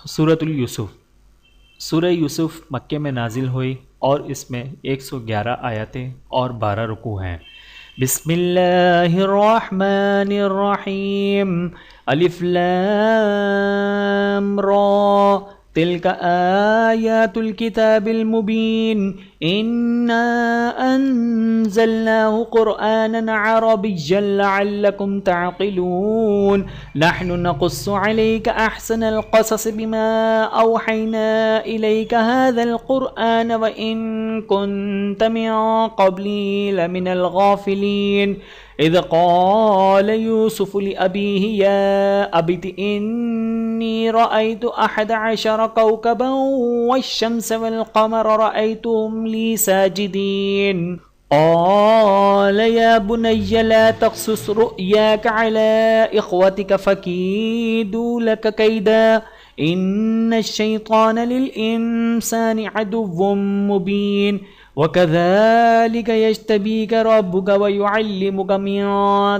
सूरतुल यूसुफ। सूरह यूसुफ मक्के में नाजिल हुई और इसमें 111 आयतें और 12 रुकू हैं। बिस्मिल्लाहिर्रहमानिर्रहीम। अलिफ लाम रा तिल्का आयातुल किताबिल मुबीन इन्ना अंज़लनाहु क़ुरआनन अरबिय्यन लअल्लकुम तअक़िलून नहनु नक़ुस्सु अलैका अहसनल क़सस बिमा औहैना इलैका हाज़ल क़ुरआन व इन कुन्त मिन क़ब्ली लमिनल गाफ़िलीन। इज़ क़ाल यूसुफ़ु लिअबीहि या अबति इन्नी रअयतु अहद अशर कौकबन वश्शम्स वल्क़मर रअयतुहुम ली साजिदीन। क़ाल या बुनय्य ला तक़्सुस रु'याक अला इख़्वतिक फ़कीदू लक कैदा इन्नश्शैतान लिल-इंसानि अदुव्वुम मुबीन। वकज़ालिक यज्तबीक रब्बुक वयुअल्लिमुक मिन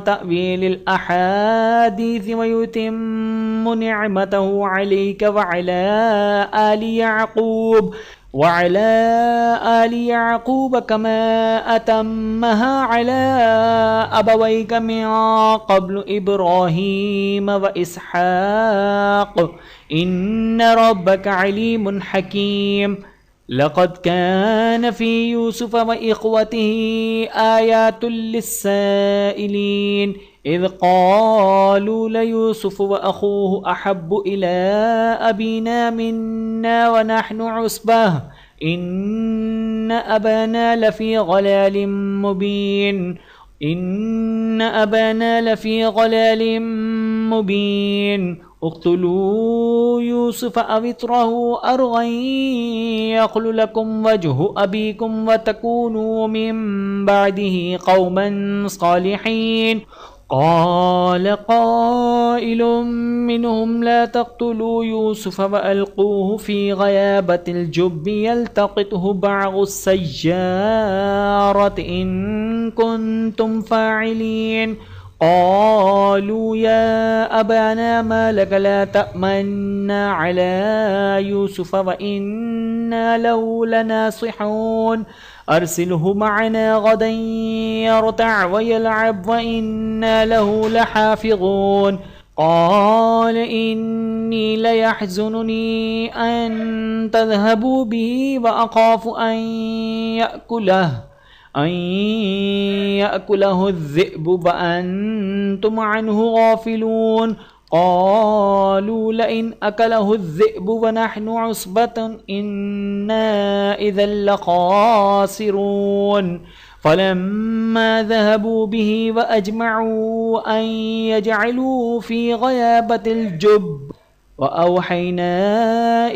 तअवीलिल अहादीस वयुतिम्मु निअमतहु अलैक वअला आलि याक़ूब कमा अतम्महा अला अबवैक मिन क़ब्लु इब्राहीम व इसहाक़ इन्न रब्बक अलीमुन हकीम। लक़द कान फ़ी यूसुफ़ व इख़्वतिही आयातुल लिस्साइलीन इज़ क़ालू लयूसुफ़ु व अख़ूहु अहब्बु इला अबीना मिन्ना व नहनु उस्बह इन्न अबाना लफ़ी ग़लालिम मुबीन। उक़्तुलू यूसुफ़ अव इत्रहू अर्ग़न यख़्लु लकुम वजहु अबीकुम व तकूनू मिन बअदिही क़ौमन सालिहीन। क़ाल क़ाइलुम मिनहुम ला तक़्तुलू यूसुफ़ व अल्क़ूहु फ़ी ग़याबतिल जुब्बि यल्तक़ितहु बअज़ुस सय्यारति इन कुन्तुम फ़ाइलीन। क़ालू या अबाना मा लक ला तअमन्ना अला यूसुफ़ व इन्ना लहु लनासिहून अर्सिलहु मअना गदन यरतअ व यलअब व इन्ना लहु लहाफ़िज़ून। क़ाल इन्नी लयहज़ुनुनी अन तज़हबू बिही व अख़ाफ़ु अन यअकुलहु الذئब व अंतुम अन्हु गाफ़िलून। क़ालू लइन अकलहु الذئब व नहनु उस्बतुन इन्ना इज़न लख़ासिरून। फ़लम्मा ज़हबू बिही व अजमअू अन यजअलूहु फ़ी ग़याबतिल जुब्ब व औहैना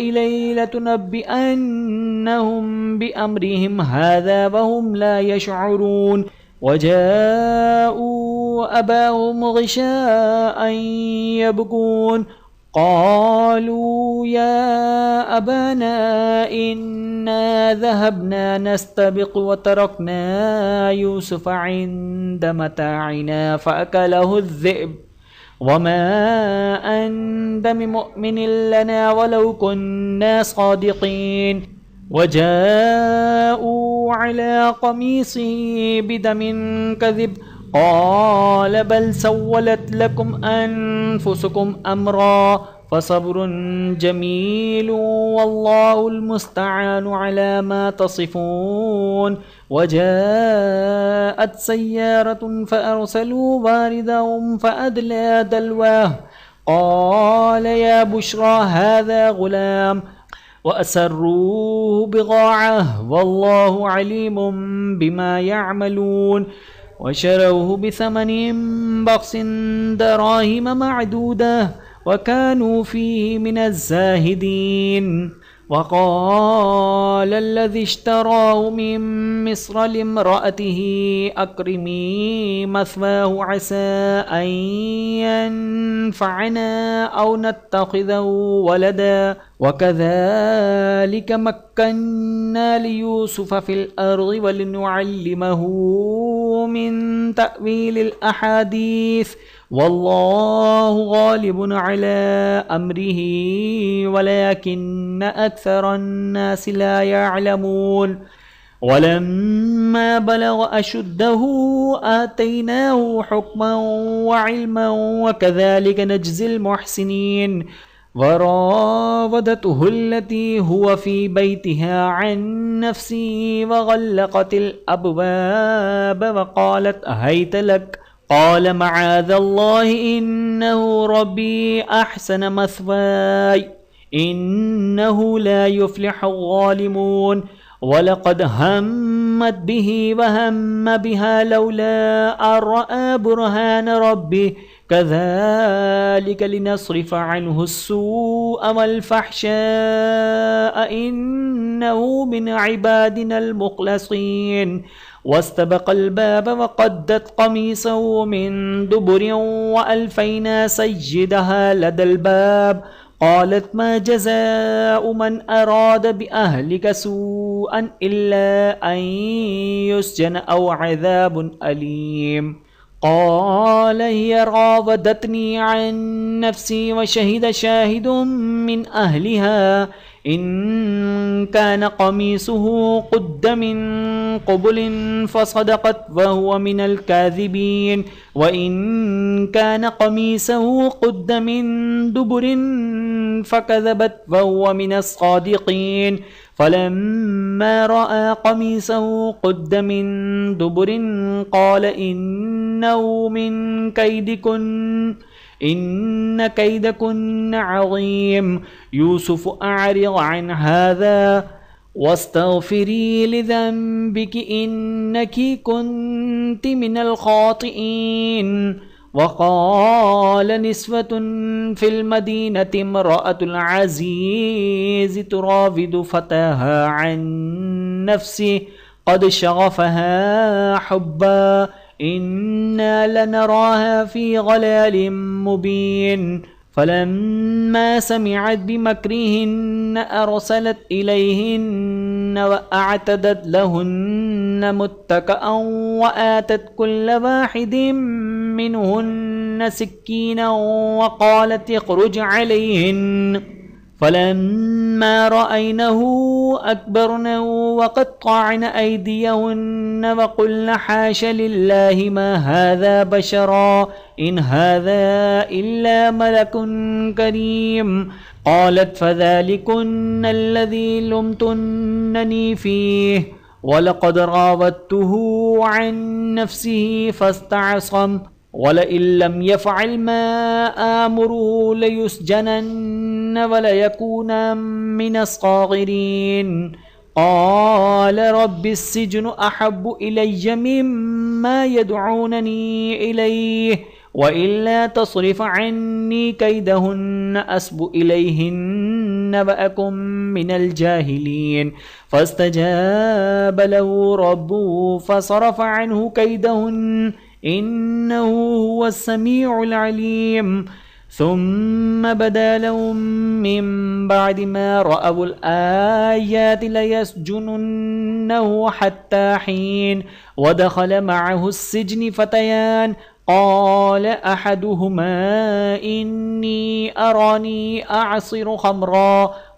इलैहि लतुनब्बिअन्नहुम बिअम्रिहिम हाज़ा व हुम ला यशअरून। वजाऊ अबाहुम ग़िशाअन यबकून। क़ालू या अबाना इन्ना ज़हबना नस्तबिक़ु व तरकना यूसुफ़ इन्द मताइना फ़अकलहु الذئब वमा अन्त बिमुअ्मिनिन लना वलौ कुन्ना सादिक़ीन। वजाऊ अला क़मीसिही बिदमिन कज़िब क़ाल बल सव्वलत लकुम अन्फुसुकुम अम्रा फ़सब्रुन जमीलुन वल्लाहुल मुस्तआनु अला मा तसिफ़ून। वजाअत सय्यारतुन फ़अरसलू वारिदहुम फ़अदला दल्वाह क़ाल या बुश्रा हाज़ा ग़ुलाम व असर्रूहु बिग़ाअह वल्लाहु अलीमुम बिमा यअमलून। वशरौहु बिसमनिन बख़्सिन दराहिम मअदूदह व कानू फ़ीहि मिनज़्ज़ाहिदीन। वक़ाल अल्लज़ी इश्तराहु मिन मिस्र लिम्रअतिही अक्रिमी मस्वाहु असा अन यन्फ़अना औ नत्तख़िज़हु वलदा वकज़ालिक मक्कन्ना लियूसुफ़ फ़िल अर्ज़ि वलिनुअल्लिमहु मिन तअवीलिल अहादीस वल्लाहु गालिबुन अला अम्रिही वलकिन्न अक्सरन्नासि ला यअलमून वलम्मा बलग अशुद्धहु आतैनाहु हुक्मन व इल्मन वकज़ालिक नज्ज़िल मुहसिनीन वरावदतहु अल्लती हुवा फ़ी बैतिहा अन नफ्सिही वग़ल्लक़तिल अब्वाब वक़ालत हैत लक क़ाल मआज़ल्लाहि इन्नहु रब्बी अहसन मस्वाय इन्नहु ला युफ़्लिहु ज़ालिमून वलक़द हम्मत बिही वहम्म बिहा लौला अन रअा बुरहान रब्बिह कज़ालिक लिनस्रिफ़ अन्हु अस्सूअ वल्फ़हशाअ इन्नहु मिन इबादिनल मुख़लसीन वस्तबक़ल बाब वक़द्दत क़मीसहु मिन दुबुरिन वअल्फ़ैना सय्यदहा लदल बाब क़ालत मा जज़ाउ मन अराद बिअहलिक सूअन इल्ला अन युस्जन औ अज़ाबुन अलीम क़ाल हिय रावदतनी अन नफ्सी वशहिद शाहिदुम मिन अहलिहा इन कान क़मीसुहु क़ुद्द मिन क़ुबुलिन फ़सदक़त वहुव मिनल काज़िबीन व इन कान क़मीसुहु क़ुद्द मिन दुबुरिन फ़कज़बत वहुव मिनस सादिक़ीन फ़लम्मा रअा क़मीसहु क़ुद्द मिन दुबुरिन क़ाल इन्नहु मिन कैदिकुन्न इन्न कैदकुन्न अज़ीम यूसुफ़ अअरिज़ अन हाज़ा वस्तग़फ़िरी लिज़ंबिकी इन्नकी कुन्ति मिनल ख़ातिईन वक़ाल निस्वतुन फ़िल मदीनति इम्रअतुल अज़ीज़ि तुराविदु फ़तहा अन नफ़्सिही क़द शग़फ़हा हुब्बा इन्ना लनराहा फ़ी ज़लालिम मुबीन फ़लम्मा समिअत बिमक्रिहिन्न अरसलत इलैहिन्न वअअतदत लहुन्न मुत्तकअन वआतत कुल्ल वाहिदिन मिनहुन्न सिक्कीना वक़ालत इख़रुज अलैहिन्न फ़लम्मा रअयनहु अकबरनहु वक़त्तअन अयदियहुन्न वक़ुल्न हाश लिल्लाहि मा हाज़ा बशरा इन हाज़ा इल्ला मलकुन करीम क़ालत फ़ज़ालिकुन्न अल्लज़ी लुमतुन्ननी फ़ीह वलक़द रावदतुहु अन नफ़्सिही फ़स्तअसम वलइन लम यफ़अल मा आमुरुहु लयुस्जनन्न वलयकूना मिनस साग़िरीन क़ाल रब्बिस्सिज्नु अहब्बु इलय्य मिम्मा यदऊननी इलैहि वइल्ला तस्रिफ़ अन्नी कैदहुन्न अस्बु इलैहिन्न वअकुम मिनल जाहिलीन फ़स्तजाब लहु रब्बुहु फ़सरफ़ अन्हु कैदहुन्न इन्नहु हुवस समीउल अलीम सुम्मा बदा लहुम मिन बअदि मा रअवुल आयाति लयस्जुनुन्नहु हत्ता हीन वदखल मअहु अस्सिज्न फ़तयान क़ाल अहदुहुमा इन्नी अरानी अअसिरु ख़म्रा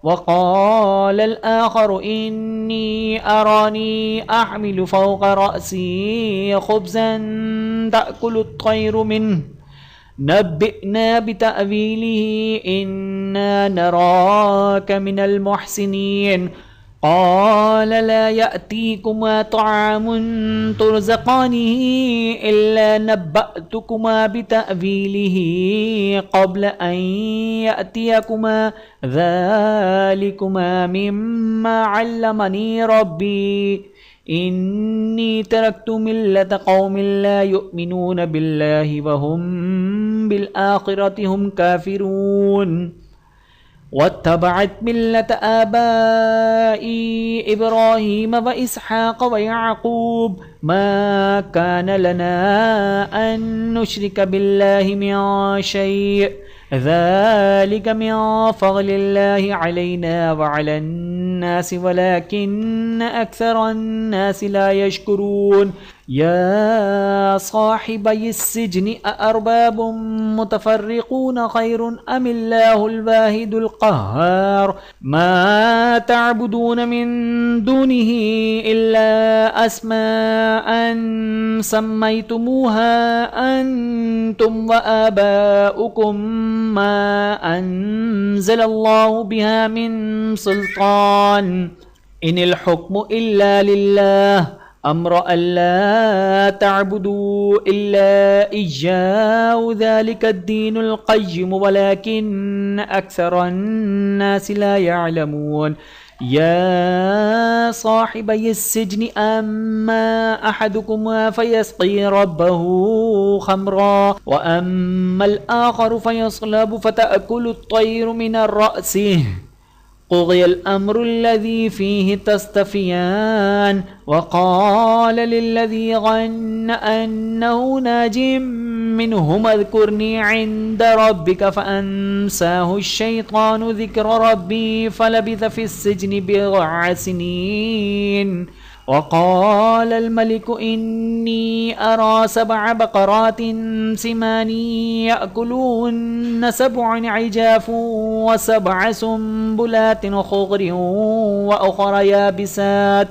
वक़ाल आख़र इन्नी अरानी अहमिलु फ़ौक़ रअसी ख़ुब्ज़न तअकुलु अत्तयरु मिन्हु नब्बिअना बितअवीलिही इन्ना नराक मिनल मुहसिनीन क़ाल ला यअतीकुमा तआमुन तुरज़क़ानिही इल्ला नब्बअतुकुमा बितअवीलिही क़ब्ल अन यअतियकुमा ज़ालिकुमा मिम्मा अल्लमनी रब्बी इन्नी तरक्तु मिल्लत क़ौमिन ला युअमिनून बिल्लाहि वहुम बिल आखिरति हुम काफिरून वत्तबअत मिल्लत आबाई इब्राहीम व इसहाक़ व याक़ूब मा कान लना अन नुश्रिक बिल्लाहि मिन शै' ذلك من فضل الله علينا وعلى الناس ولكن أكثر الناس لا يشكرون يا صاحبي السجن أأرباب متفرقون خير أم الله الواحد القهار ما تعبدون من دونه إلا أسماء سميتموها أنتم وآباؤكم ما أنزل الله بها من سلطان إن الحكم إلا لله أمر ألا تعبدوا إلا إياه ذلك الدين القيم ولكن أكثر الناس لا يعلمون يا صاحبي السجن أما أحدكما فيسقي ربه خمرا وأما الآخر فيصلب فتأكل الطير من رأسه قضي الأمر الذي فيه تستفيان وقال للذي ظن أنه ناج منهما اذكرني عند ربك فأنساه الشيطان ذكر ربي فلبث في السجن بضع سنين وقال الملك إني أرى 7 بقرات سمان يأكلون 7 عجاف و7 سنبلات خضر وأخر يابسات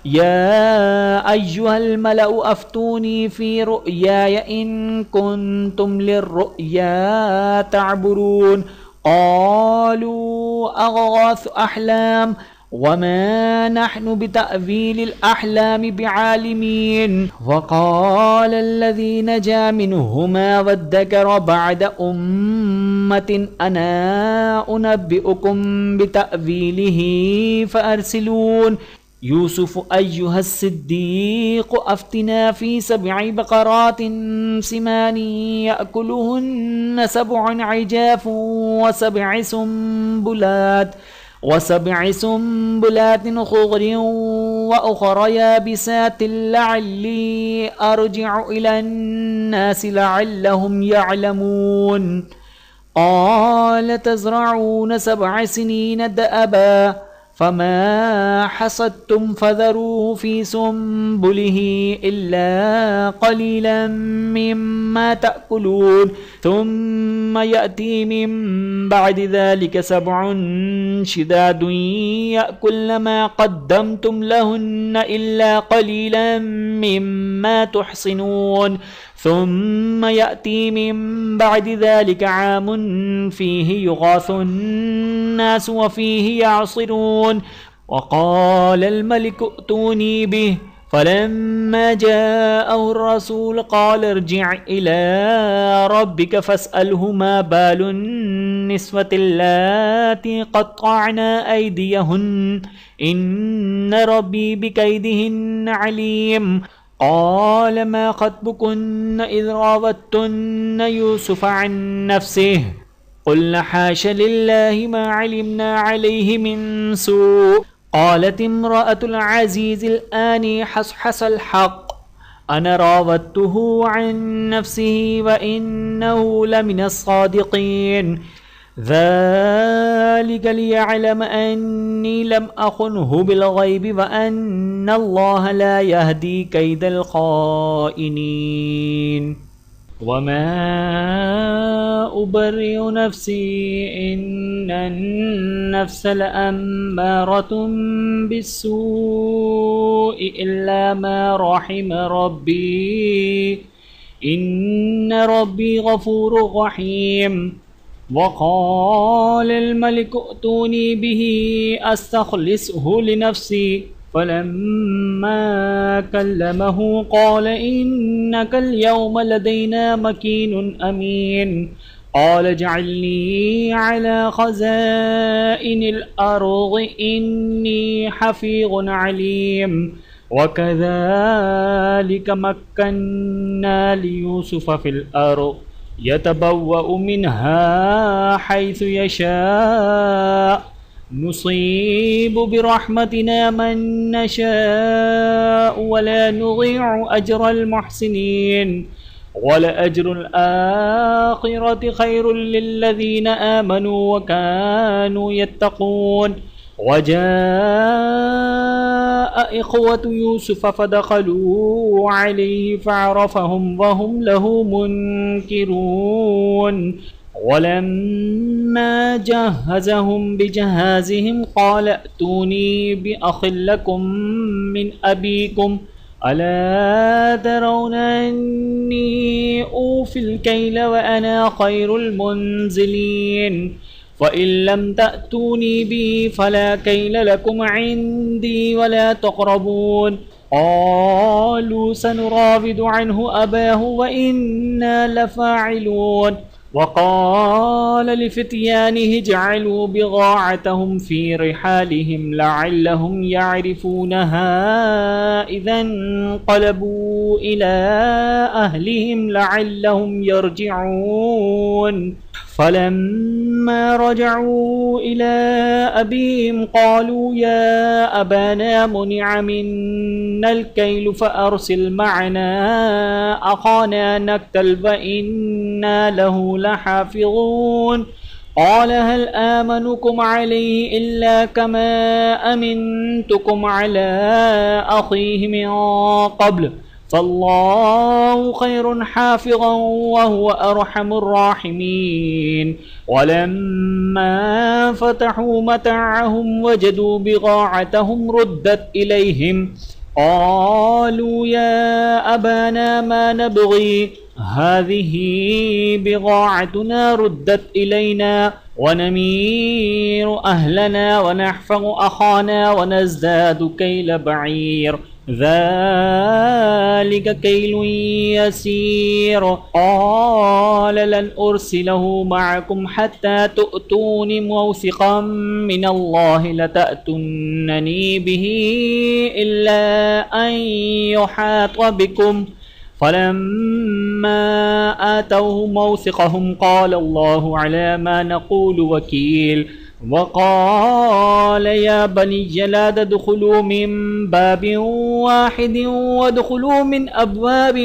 يا أيها الملأ أفتوني في رؤياي إن كنتم للرؤيا تعبرون قالوا أضغاث أحلام وما نحن بتأويل الأحلام بعالمين وقال الذي نجا منهما وادكر بعد أمة أنا أنبئكم بتأويله فأرسلون يوسف أيها الصديق أفتنا في 7 بقرات سمان يأكلهن 7 عجاف و7 سنبلات خضر وأخر يابسات لعلي أرجع إلى الناس لعلهم يعلمون قال تزرعون 7 سنين دأبا فما حصدتم فذروه في سنبله إلا قليلا مما تأكلون ثم يأتي من بعد ذلك 7 شداد يأكلن ما قدمتم لهن إلا قليلا مما تحصنون ثم يأتي من بعد ذلك عام فيه يغاث الناس وفيه يعصرون وقال الملك ائتوني به فلما جاءه الرسول قال ارجع إلى ربك فاسأله ما بال النسوة اللاتي قطعنا أيديهن إن ربي بكيدهن عليم قال ما خطبكن إذ راوتن يوسف عن نفسه قلنا حاش لله ما علمنا عليه من سوء قالت امرأة العزيز الآن حصحص الحق أنا راودته عن نفسه وإنه لمن الصادقين ذلك ليعلم أني لم أخنه بالغيب وأن الله لا يهدي كيد الخائنين وما أبرئ نفسي إن النفس لأمارة بالسوء إلا ما رحم ربي إن ربي غفور رحيم وقال الملك ائتوني به أستخلصه لنفسي فلما كلمه قال إنك اليوم لدينا مكين أمين قال اجعلني على خزائن الأرض إني حفيظ عليم وكذلك مكنا ليوسف في الأرض يتبوأ منها حيث يشاء نصيب برحمتنا من نشاء ولا نضيع أجر المحسنين ولأجر الآخرة خير للذين آمنوا وكانوا يتقون. وجاء إخوة يوسف فدخلوا عليه فعرفهم وهم له منكرون. ولما جهزهم بجهازهم قال ائتوني بأخ لكم من أبيكم ألا ترون أني أوفي الكيل وأنا خير المنزلين فإن لم تأتوني به فلا كيل لكم عندي ولا تقربون. قالوا سنراود عنه أباه وإنا لفاعلون. وقال لفتيانه اجعلوا بضاعتهم في رحالهم لعلهم يعرفونها إذا انقلبوا إلى أهلهم لعلهم يرجعون. فلما رجعوا إلى أبيهم قالوا يا أبانا منع منا الكيل فأرسل معنا أخانا نكتل وإنا له لحافظون. قال هل آمنكم عليه إلا كما أمنتكم على أخيه من قبل فالله خير حافظا وهو أرحم الراحمين. ولما فتحوا متاعهم وجدوا بضاعتهم ردت إليهم قالوا يا أبانا ما نبغي هذه بضاعتنا ردت إلينا ونمير أهلنا ونحفظ أخانا ونزداد كيل بعير ذلك كيل يسير. قال لن أرسله معكم حتى تؤتون موثقا من الله لتأتونني به إلا أن يحاط بكم. فلما آتوه موثقهم قال الله على ما نقول وكيل. وقال يا بني لا تدخلوا من باب واحد وادخلوا من أبواب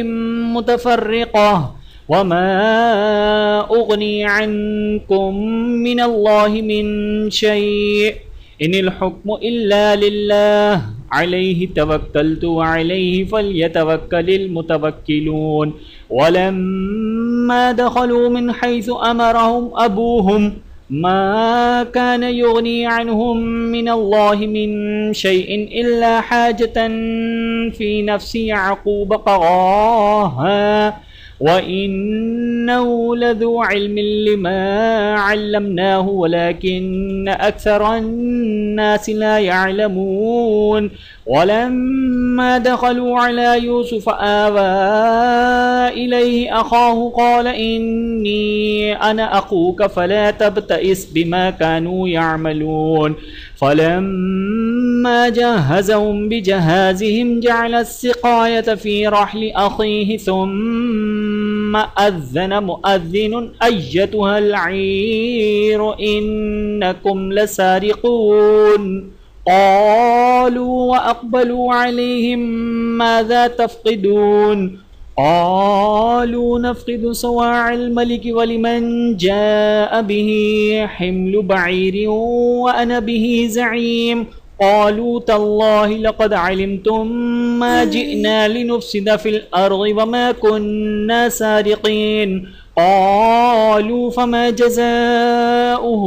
متفرقة وما أغني عنكم من الله من شيء إن الحكم إلا لله عليه توكلت وعليه فليتوكل المتوكلون. ولما دخلوا من حيث أمرهم أبوهم ما كان يغني عنهم من الله من شيء إلا حاجة في نفس يعقوب قضاها وإنه لذو علم لما علمناه ولكن أكثر الناس لا يعلمون. ولما دخلوا على يوسف آوى إليه أخاه قال إني أنا أخوك فلا تبتئس بما كانوا يعملون. فلما جهزهم بجهازهم جعل السقاية في رحل أخيه ثم أذن مؤذن أيتها العير إنكم لسارقون. قالوا وأقبلوا عليهم ماذا تفقدون. قالوا نفقد صواع الملك ولمن جاء به حمل بعير وأنا به زعيم. قالوا تالله لقد علمتم ما جئنا لنفسد في الأرض وما كنا سارقين. قالوا فما جزاؤه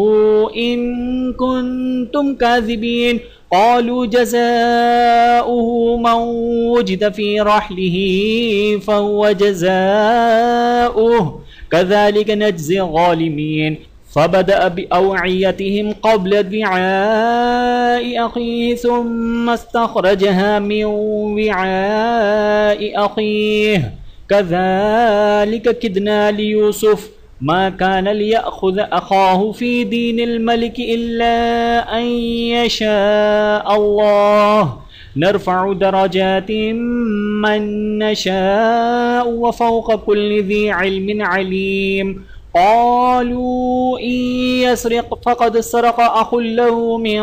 إن كنتم كاذبين. قالوا جزاؤه من وجد في رحله فهو جزاؤه كذلك نجزي الظالمين. فبدأ بأوعيتهم قبل وعاء أخيه ثم استخرجها من وعاء أخيه كذلك كدنا ليوسف ما كان ليأخذ أخاه في دين الملك إلا أن يشاء الله نرفع درجات من نشاء وفوق كل ذي علم عليم. قالوا إن يسرق فقد سرق أخ له من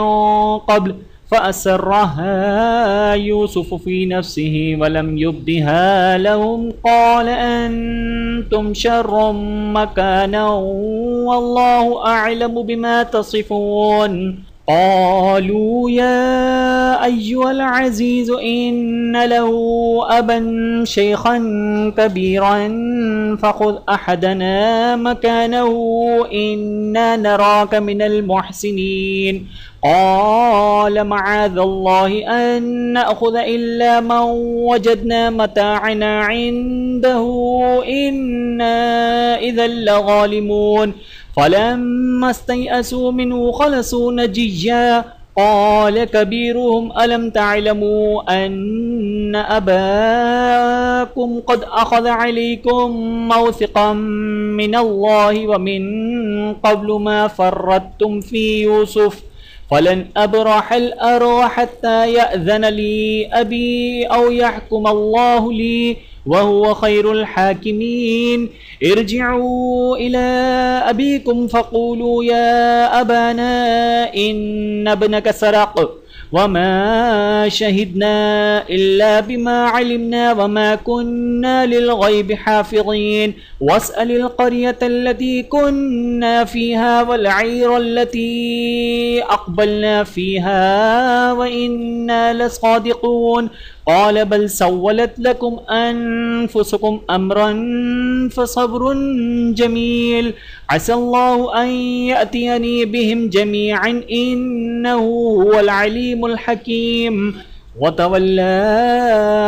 قبل فأسرها يوسف في نفسه ولم يبدها لهم قال أنتم شر مكانا والله أعلم بما تصفون. قالوا يا أيها العزيز إن له أبا شيخا كبيرا فخذ أحدنا مكانه إنا نراك من المحسنين. قال معاذ الله أن نأخذ إلا من وجدنا متاعنا عنده إنا إذا لظالمون. فلما استيئسوا منه خلصوا نجيا. قال كبيرهم ألم تعلموا أن أباكم قد أخذ عليكم موثقا من الله ومن قبل ما فرطتم في يوسف فلن أبرح الأرض حتى يأذن لي أبي أو يحكم الله لي وهو خير الحاكمين. ارجعوا إلى أبيكم فقولوا يا أبانا إن ابنك سرق وما شهدنا إلا بما علمنا وما كنا للغيب حافظين. واسأل القرية التي كنا فيها والعير التي أقبلنا فيها وإنا لصادقون. قال بل سولت لكم أنفسكم أمرا فصبر جميل عسى الله أن يأتيني بهم جميعا إنه هو العليم الحكيم. وتولى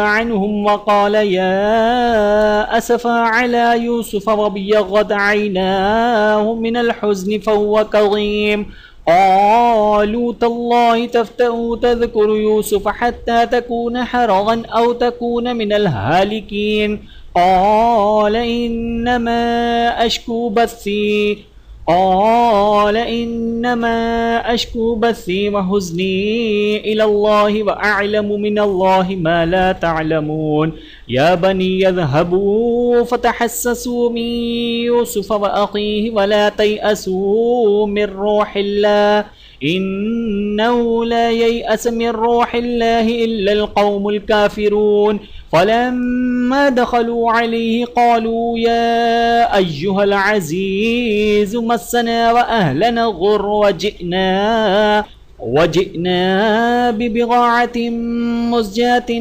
عنهم وقال يا أسفا على يوسف وابيضت عيناه من الحزن فهو كظيم. قالوا تالله تفتأ تذكر يوسف حتى تكون حرضا أو تكون من الهالكين. قال إنما أشكو بثي وحزني إلى الله وأعلم من الله ما لا تعلمون. يا بني اذهبوا فتحسسوا من يوسف وأخيه ولا تيأسوا من روح الله إنه لا ييأس من روح الله إلا القوم الكافرون. فلما دخلوا عليه قالوا يا أيها العزيز مسنا وأهلنا الضر وجئنا ببضاعة مزجاة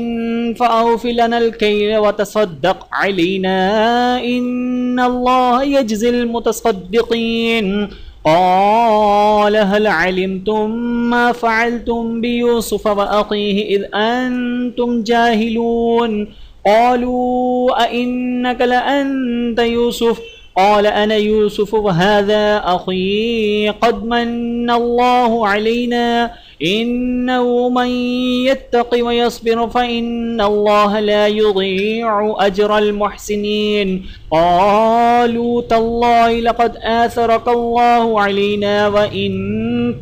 فأوف لنا الكيل وتصدق علينا إن الله يجزي المتصدقين. قال هل علمتم ما فعلتم بيوسف وأخيه إذ أنتم جاهلون. قالوا أئنك لأنت يوسف قال أنا يوسف وهذا أخي قد من الله علينا إنه من يتق ويصبر فإن الله لا يضيع أجر المحسنين. قالوا تالله لقد آثرك الله علينا وإن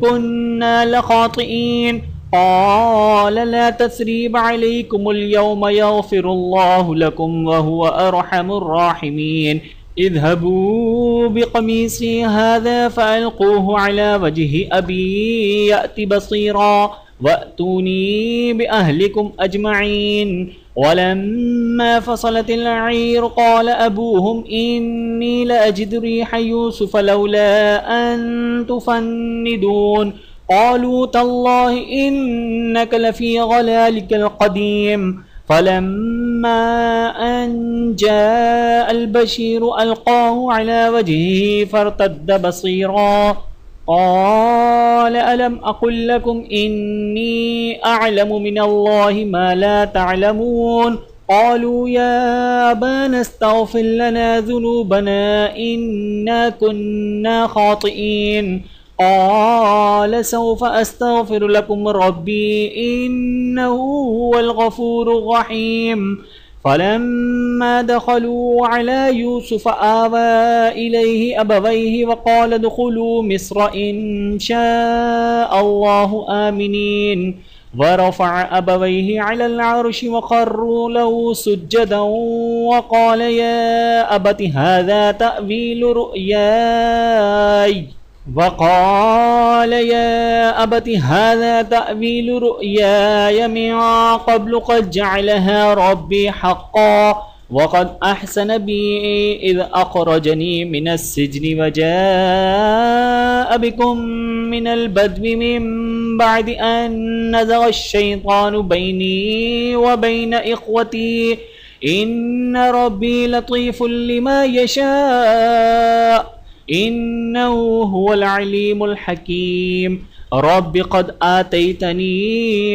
كنا لخاطئين. قال لا تثريب عليكم اليوم يغفر الله لكم وهو أرحم الراحمين. اذهبوا بقميصي هذا فألقوه على وجه أبي يأت بصيرا وأتوني بأهلكم أجمعين. ولما فصلت العير قال أبوهم إني لأجد ريح يوسف لولا أن تفندون. قالوا تالله إنك لفي ضلالك القديم. فلما أن جاء البشير ألقاه على وجهه فارتد بصيرا. قال ألم أقل لكم إني أعلم من الله ما لا تعلمون. قالوا يا أبانا استغفر لنا ذنوبنا إنا كنا خاطئين. قال سوف أستغفر لكم ربي إنه هو الغفور الرحيم. فلما دخلوا على يوسف آوى إليه أبويه وقال ادخلوا مصر إن شاء الله آمنين. ورفع أبويه على العرش وخروا له سجدا وقال يا أبت هذا تأويل رؤياي वक़ाल या अबति हाज़ा तअवीलु रुअयाय मिन क़ब्लु क़द जअलहा रब्बी हक़्क़न वक़द अहसन बी इज़ अख़रजनी मिनस्सिज्नि वजाअ बिकुम मिनल बद्वी मिन बअदि अन नज़ग़ अश-शैतानु बैनी व बैन इख़्वती इन्न रब्बी लतीफ़ुल लिमा यशा इन्नहु हुवल अलीमुल हकीम। रब्बि क़द आतैतनी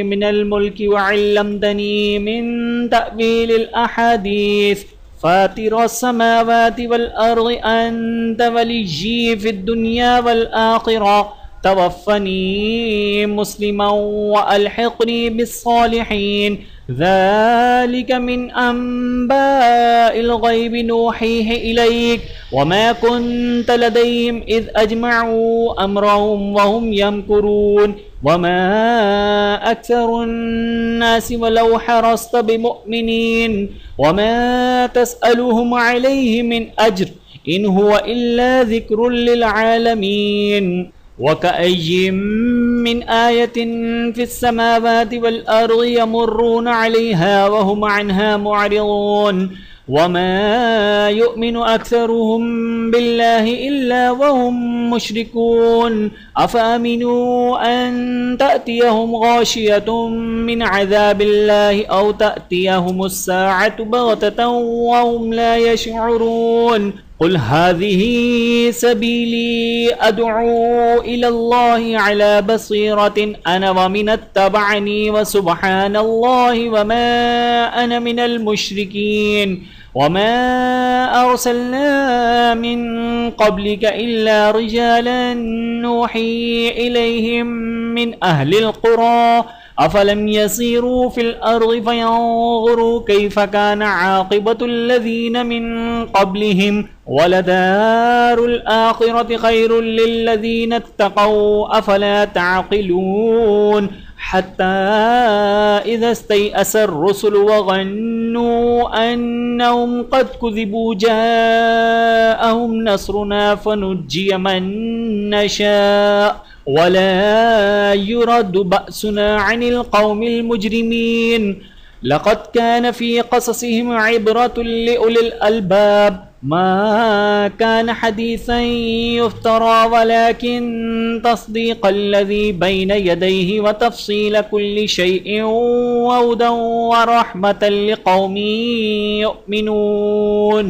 मिनल मुल्कि व अल्लमतनी मिन तअवीलिल अहादीस फ़ातिरस समावाति वल अर्ज़ि अंत वलिय्यी फ़िद दुनिया वल आख़िरह तवफ़्फ़नी मुस्लिमन व अल्हिक़नी बिस्सालिहीन। ज़ालिक मिन अंबाइल ग़ैबि नूहीहि इलैक वमा कुन्त लदैहिम इज़ अजमअू अम्रहुम वहुम यमकुरून वमा अक्सरुन्नासि वलौ हरस्त बिमुअ्मिनीन वमा तस्अलुहुम अलैहि मिन अज्र इन हुवा इल्ला ज़िक्रुल लिल आलमीन। वकअय्यिम मिन आयतिन फ़िस समावाति वल अर्ज़ि यमुर्रून अलैहा वहुम अन्हा मुअरिज़ून वमा युमिनु अक्सरुहुम बिल्लाहि इल्ला वहुम मुश्रिकून अफ़अमिनू अन तअतियहुम गाशियतुम मिन अज़ाबिल्लाहि औ तअतियहुमुस्साअतु बग़ततन वहुम ला यशዑरून। क़ुल हाज़िही सबीली अदअू इलल्लाहि अला बसीरतिन अना व मनित्तबअनी व सुब्हानल्लाहि व मा अना मिनल मुश्रिकीन। वमा अरसलना मिन क़ब्लिक इल्ला रिजालन नूही इलैहिम मिन अहलिल क़ुरा अफ़लम यसीरू फ़िल अर्ज़ि फ़यंज़ुरू कैफ़ कान आक़िबतुल्लज़ीन मिन क़ब्लिहिम वलदारुल आख़िरति ख़ैरुल लिल्लज़ीन इत्तक़ौ अफ़ला तअक़िलून। हत्ता इज़ा इस्तयअसर रुसुलु वज़न्नू अन्नहुम क़द कुज़िबू जाअहुम नस्रुना फ़नुज्जिय मन नशा वला युरद्दु बअसुना अनिल क़ौमिल मुजरिमीन। लक़द कान फ़ी क़ससिहिम इब्रतुल लिउलिल अलबाब मा कान हदीसन युफ्तरा वलाकिन तस्दीक़ल्लज़ी बैन यदैहि व तफ़सील कुल्लि शैइन व हुदन व रहमतन लिक़ौमिन युमिनून।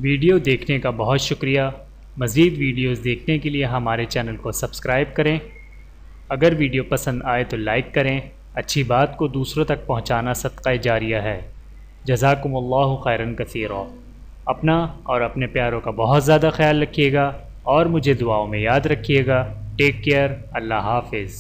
वीडियो देखने का बहुत शुक्रिया। मज़ीद वीडियोज़ देखने के लिए हमारे चैनल को सब्सक्राइब करें। अगर वीडियो पसंद आए तो लाइक करें। अच्छी बात को दूसरों तक पहुंचाना सदक़ा जारिया है। जज़ाकुमुल्लाहु खैरन कसीरा। अपना और अपने प्यारों का बहुत ज़्यादा ख्याल रखिएगा और मुझे दुआओं में याद रखिएगा। Take care. अल्लाह हाफ़िज़।